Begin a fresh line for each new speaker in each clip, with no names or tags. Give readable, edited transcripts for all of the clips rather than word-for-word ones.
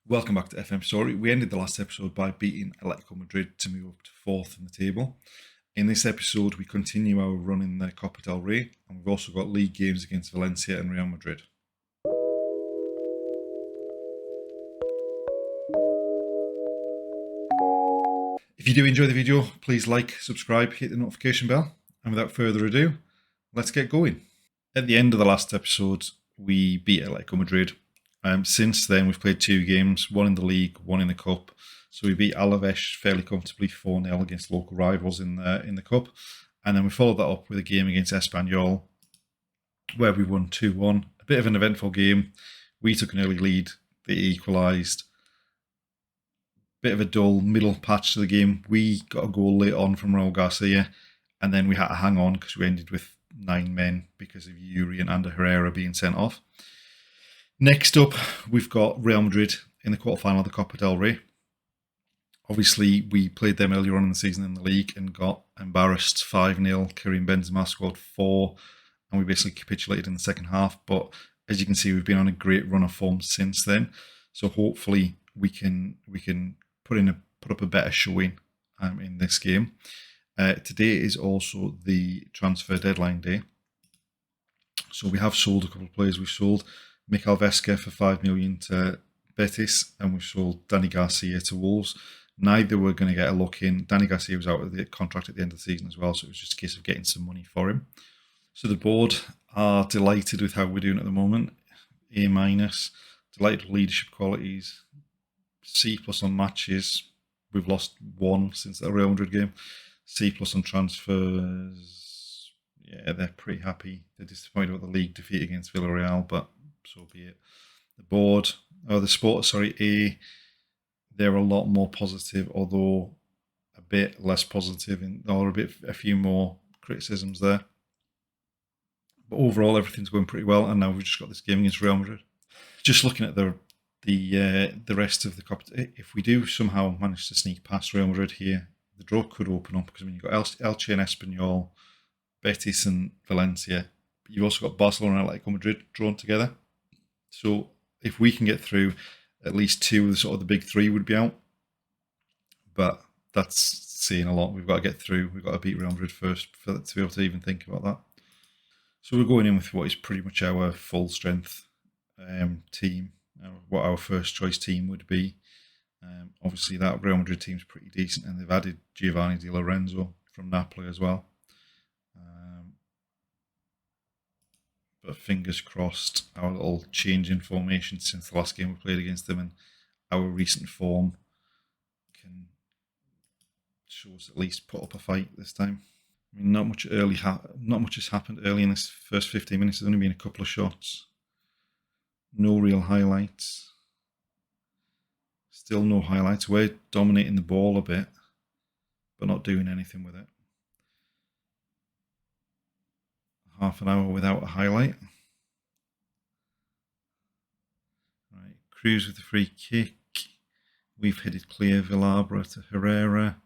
Welcome back to FM23. We ended the last episode by beating Atletico Madrid to move up to fourth in the table. In this episode, we continue our run in the Copa del Rey, and we've also got league games against Valencia and Real Madrid. If you do enjoy the video, please like, subscribe, hit the notification bell, and without further ado, let's get going. At the end of the last episode, we beat Atletico Madrid. Since then, we've played two games, one in the league, one in the cup. So we beat Alaves fairly comfortably 4-0 against local rivals in the cup. And then we followed that up with a game against Espanyol, where we won 2-1. A bit of an eventful game. We took an early lead. They equalised. Bit of a dull middle patch to the game. We got a goal late on from Raul Garcia, and then we had to hang on because we ended with 9 men because of Yuri and Ander Herrera being sent off. Next up, we've got Real Madrid in the quarterfinal of the Copa del Rey. Obviously, we played them earlier on in the season in the league and got embarrassed 5-0. Karim Benzema scored 4, and we basically capitulated in the second half. But as you can see, we've been on a great run of form since then. So hopefully we can put up a better showing in this game. Today is also the transfer deadline day. So we have sold a couple of players. We've sold Mikel Vesca for 5 million to Betis, and we've sold Danny Garcia to Wolves. Neither were going to get a look in. Danny Garcia was out of the contract at the end of the season as well, so it was just a case of getting some money for him. So the board are delighted with how we're doing at the moment. A-, delighted with leadership qualities. C+ on matches. We've lost 1 since the Real Madrid game. C+ on transfers. Yeah, they're pretty happy. They're disappointed with the league defeat against Villarreal, but so be it. The sport, A, they're a lot more positive, although a bit less positive, a few more criticisms there. But overall, everything's going pretty well, and now we've just got this game against Real Madrid. Just looking at the rest of the Copa, if we do somehow manage to sneak past Real Madrid here, the draw could open up, because when you've got Elche and Espanyol, Betis and Valencia, you've also got Barcelona and Atletico Madrid drawn together. So if we can get through, at least 2 of the big 3 would be out. But that's saying a lot. We've got to get through. We've got to beat Real Madrid first to be able to even think about that. So we're going in with what is pretty much our full strength team, what our first choice team would be. Obviously that Real Madrid team's pretty decent, and they've added Giovanni Di Lorenzo from Napoli as well. But fingers crossed, our little change in formation since the last game we played against them and our recent form can show us at least put up a fight this time. I mean, not much has happened early in this first 15 minutes. There's only been a couple of shots. No real highlights. Still no highlights. We're dominating the ball a bit, but not doing anything with it. Half an hour without a highlight. Right, Cruz with the free kick. We've headed clear. Villalba to Herrera.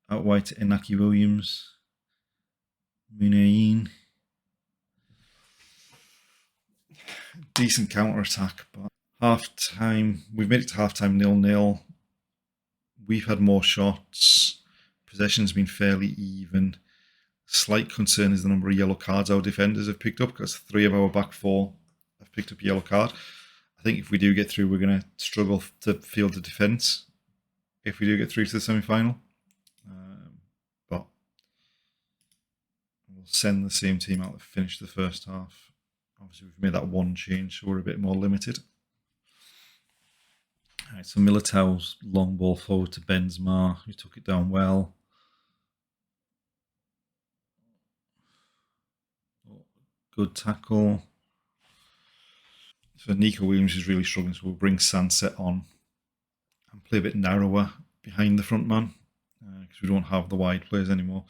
Out wide to Inaki Williams. Munayin. Decent counter attack, but half time. We've made it to half time 0-0. We've had more shots. Possession's been fairly even. Slight concern is the number of yellow cards our defenders have picked up, because 3 of our back 4 have picked up a yellow card. I think if we do get through, we're going to struggle to field the defence if we do get through to the semi-final. But we'll send the same team out that finished the first half. Obviously, we've made that 1 change, so we're a bit more limited. All right, so Militao's long ball forward to Benzema, who took it down well. Good tackle. So Nico Williams is really struggling, so we'll bring Sunset on and play a bit narrower behind the front man, because we don't have the wide players anymore.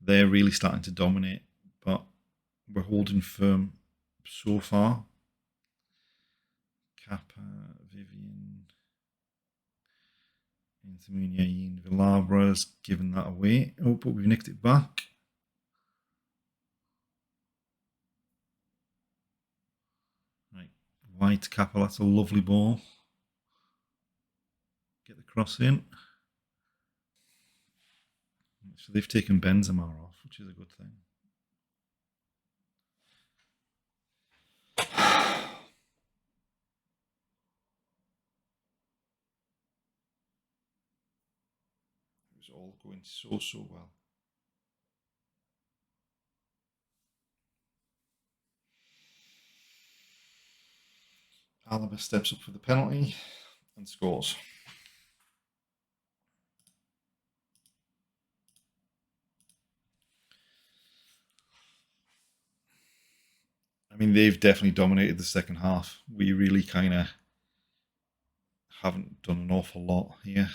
They're really starting to dominate, but we're holding firm so far. Kappa, Vivian, into Muniain, Villabra's given that away. Oh, but we've nicked it back. Right, wide to Kappa, that's a lovely ball. Get the cross in. So they've taken Benzema off, which is a good thing. It was all going so well. Alaba steps up for the penalty and scores. I mean, they've definitely dominated the second half. We really kind of haven't done an awful lot here.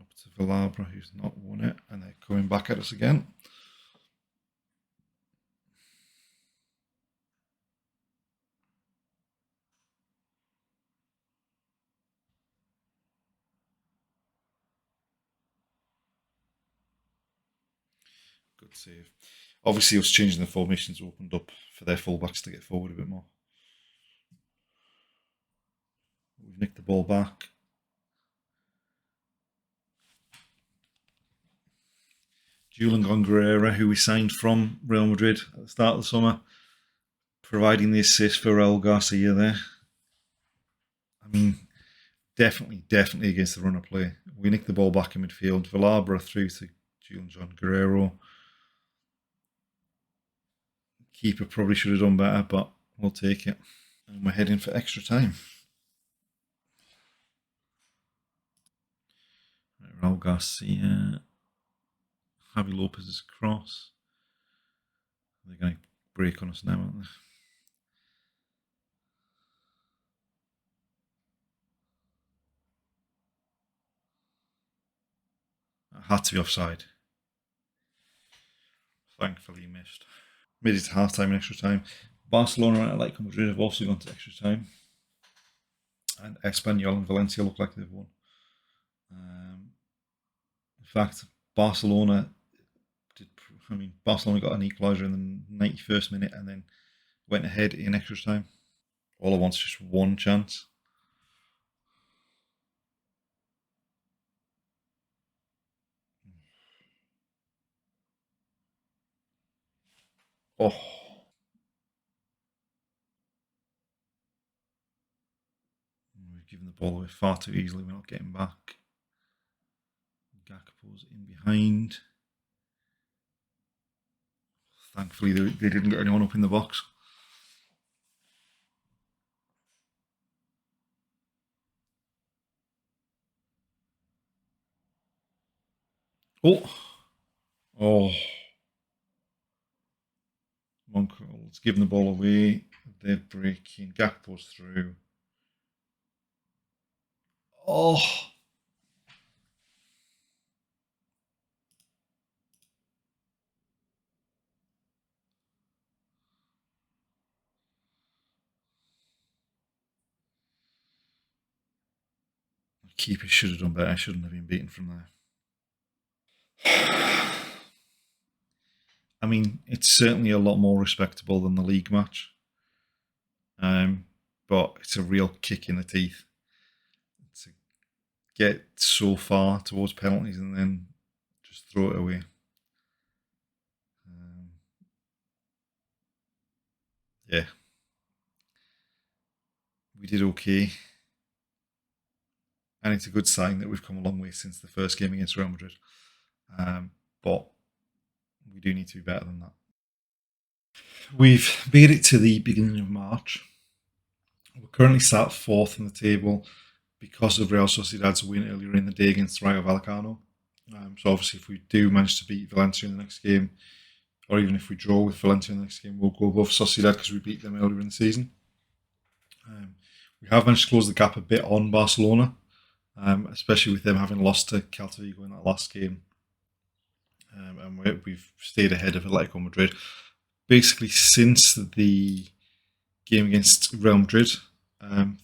Up to Villalba, who's not won it, and they're coming back at us again. Good save. Obviously, us changing the formations opened up for their fullbacks to get forward a bit more. We've nicked the ball back. Julian Guerrero, who we signed from Real Madrid at the start of the summer, providing the assist for Raul Garcia there. I mean, definitely against the runner play. We nicked the ball back in midfield. Villalba through to Julian Guerrero. Keeper probably should have done better, but we'll take it. And we're heading for extra time. Right, Raul Garcia. Javi Lopez's cross. They're going to break on us now, aren't they? That had to be offside. Thankfully missed. Made it to half time and extra time. Barcelona and Atletico Madrid have also gone to extra time. And Espanyol and Valencia look like they've won. In fact, Barcelona got an equaliser in the 91st minute and then went ahead in extra time. All at once, just one chance. Oh. We've given the ball away far too easily. We're not getting back. Gakpo's in behind. Thankfully, they didn't get anyone up in the box. Oh. Moncal's giving the ball away. They're breaking. Gakpo's through. Oh. The keeper should have done better. Shouldn't have been beaten from there. I mean, it's certainly a lot more respectable than the league match. But it's a real kick in the teeth to get so far towards penalties and then just throw it away. Yeah. We did okay. And it's a good sign that we've come a long way since the first game against Real Madrid. But we do need to be better than that. We've made it to the beginning of March. We're currently sat fourth in the table because of Real Sociedad's win earlier in the day against Rayo Vallecano. So obviously if we do manage to beat Valencia in the next game, or even if we draw with Valencia in the next game, we'll go above Sociedad because we beat them earlier in the season. We have managed to close the gap a bit on Barcelona, especially with them having lost to Celta Vigo in that last game. And we've stayed ahead of Atletico Madrid. Basically, since the game against Real Madrid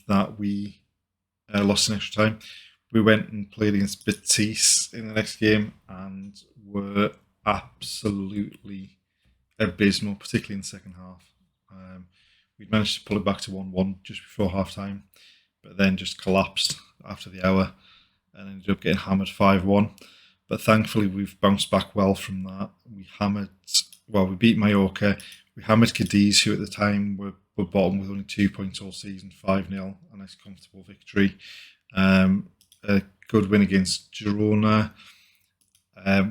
that we lost in extra time, we went and played against Betis in the next game and were absolutely abysmal, particularly in the second half. We'd managed to pull it back to 1-1 just before half-time, but then just collapsed after the hour and ended up getting hammered 5-1. But thankfully, we've bounced back well from that. We beat Mallorca. We hammered Cadiz, who at the time were bottom with only 2 points all season, 5-0, a nice comfortable victory. A good win against Girona.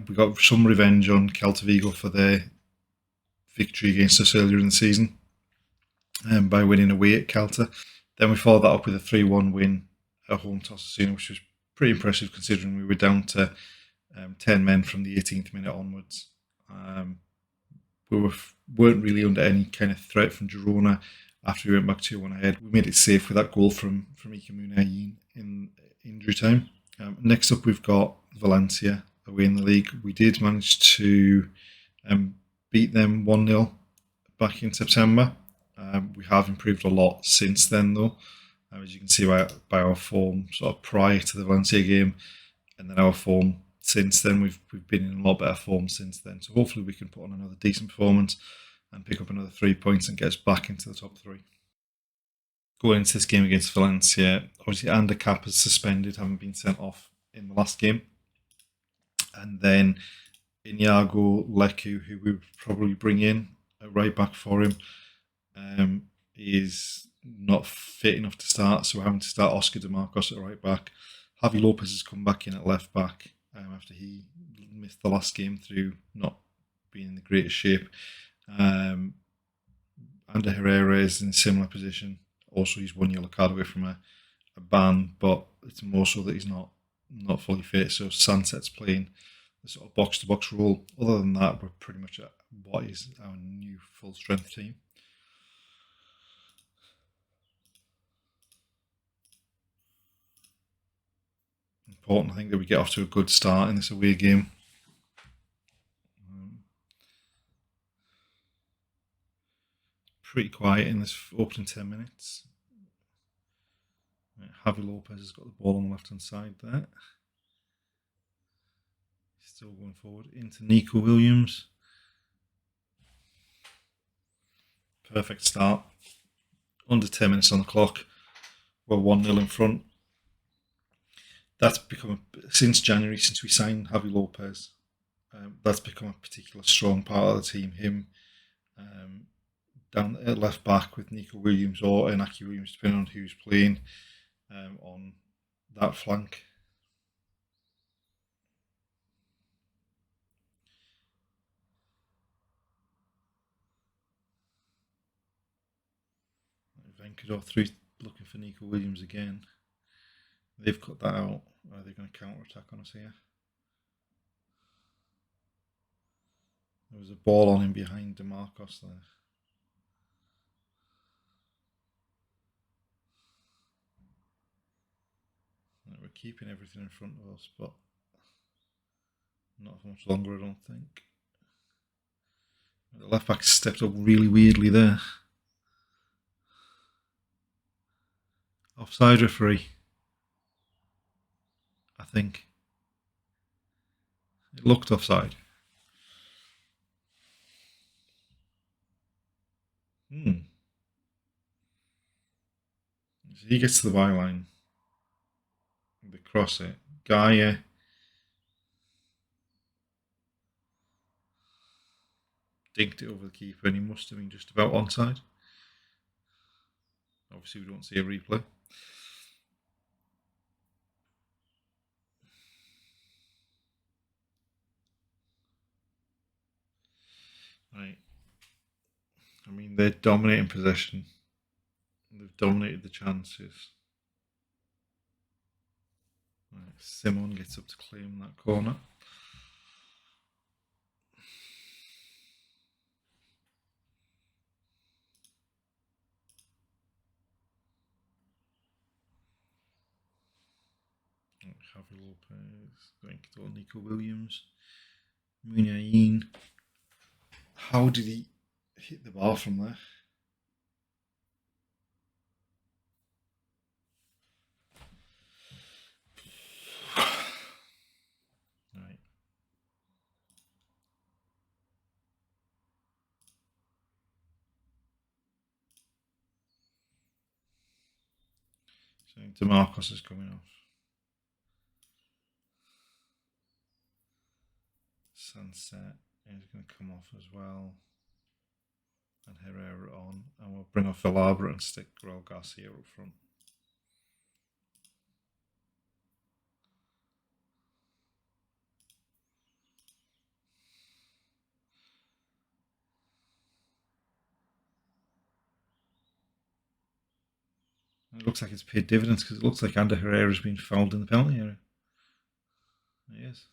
We got some revenge on Celta Vigo for their victory against us earlier in the season by winning away at Celta. Then we followed that up with a 3-1 win at home to Osasuna, which was pretty impressive considering we were down to 10 men from the 18th minute onwards. We weren't really under any kind of threat from Girona after we went back 2-1 ahead. We made it safe with that goal from Ika Munayin in injury time. Next up, we've got Valencia away in the league. We did manage to beat them 1-0 back in September. We have improved a lot since then, though, as you can see by our form sort of prior to the Valencia game, and then our form since then. We've been in a lot better form since then. So hopefully we can put on another decent performance and pick up another 3 points and get us back into the top 3. Going into this game against Valencia, obviously Ander Cap is suspended, having been sent off in the last game. And then Iniago Leku, who we would probably bring in at right back for him, is not fit enough to start, so we're having to start Oscar De Marcos at right back. Javi Lopez has come back in at left back after he missed the last game through not being in the greatest shape. Ander Herrera is in a similar position. Also, he's 1 yellow card away from a ban, but it's more so that he's not fully fit. So Sunset's playing the sort of box-to-box role. Other than that, we're pretty much at what is our new full-strength team. Important, I think, that we get off to a good start in this away game. Pretty quiet in this opening 10 minutes. Javi Lopez has got the ball on the left-hand side there. Still going forward into Nico Williams. Perfect start. Under 10 minutes on the clock. We're 1-0 in front. That's become, since January, since we signed Javi Lopez, that's become a particular strong part of the team. Him down at left back with Nico Williams or Inaki Williams, depending on who's playing on that flank. Venkador through looking for Nico Williams again. They've cut that out. Are they going to counter-attack on us here? There was a ball on him behind De Marcos there. We're keeping everything in front of us, but not for much longer, I don't think. The left back stepped up really weirdly there. Offside referee, I think. It looked offside. So he gets to the byline. They cross it. Gaia dinked it over the keeper and he must have been just about onside. Obviously we don't see a replay. Right. I mean, they're dominating possession. They've dominated the chances. Right. Simon gets up to claim that corner. Javi Lopez, Venkador, Nico Williams, Munayin. How did he hit the bar from there? Right. So DeMarcos is coming off. Sunset is going to come off as well. And Herrera on. And we'll bring off Vilabra and stick Raul Garcia up front. It looks like it's paid dividends because it looks like Ander Herrera's been fouled in the penalty area. He is.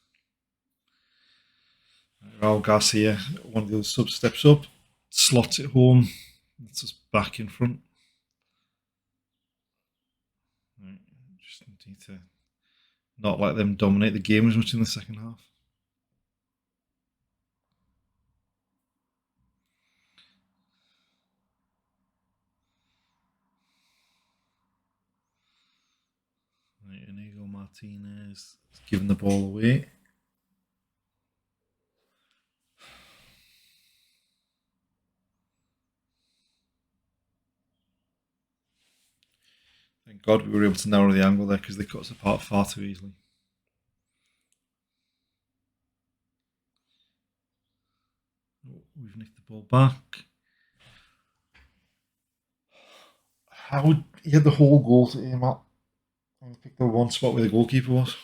Raul Garcia, one of the other subs, steps up, slots it home. That's us back in front. Right, just need to not let them dominate the game as much in the second half. Right, Inigo Martinez is giving the ball away. Thank God we were able to narrow the angle there because they cut us apart far too easily. Oh, we've nicked the ball back. How he had the whole goal to aim at. And picked the one spot where the goalkeeper was.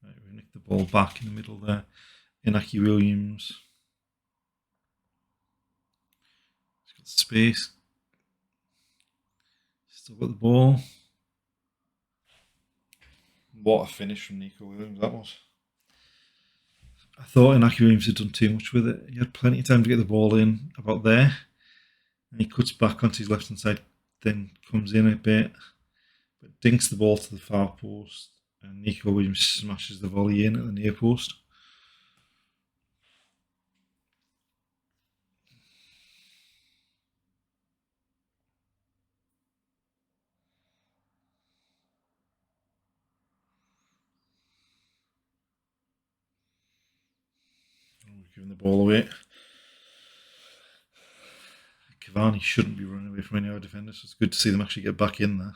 Right, we nicked the ball back in the middle there. Inaki Williams. He's got space. Still got the ball. What a finish from Nico Williams that was. I thought Inaki Williams had done too much with it. He had plenty of time to get the ball in about there. And he cuts back onto his left hand side, then comes in a bit, but dinks the ball to the far post. And Nico Williams smashes the volley in at the near post. We're giving the ball away. Cavani shouldn't be running away from any of our defenders, so it's good to see them actually get back in there.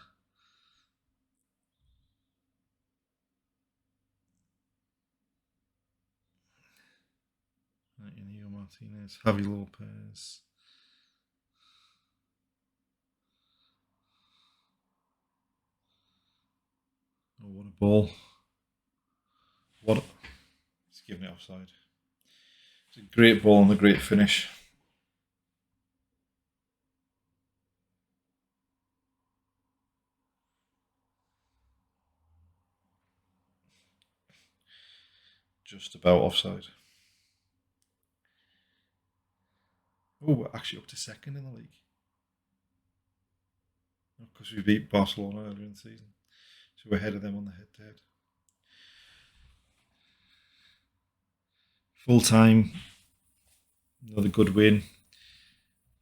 Right, Inigo Martinez, Javi Lopez. Oh, what a ball. He's giving it offside. It's a great ball and a great finish. Just about offside. Oh, we're actually up to second in the league. Because we beat Barcelona earlier in the season. So we're ahead of them on the head-to-head. Full time, another good win.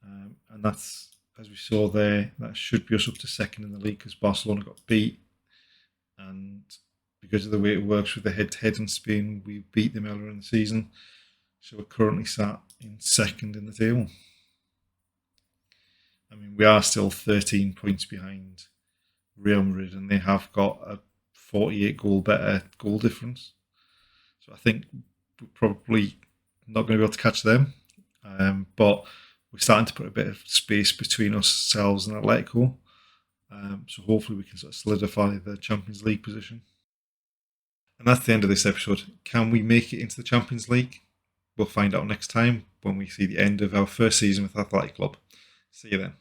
And that's, as we saw there, that should be us up to second in the league because Barcelona got beat. And because of the way it works with the head-to-head in Spain, we beat them earlier in the season. So we're currently sat in second in the table. I mean, we are still 13 points behind Real Madrid, and they have got a 48 goal better goal difference. So I think we're probably not going to be able to catch them. But we're starting to put a bit of space between ourselves and Atletico. So hopefully we can sort of solidify the Champions League position. And that's the end of this episode. Can we make it into the Champions League? We'll find out next time when we see the end of our first season with Athletic Club. See you then.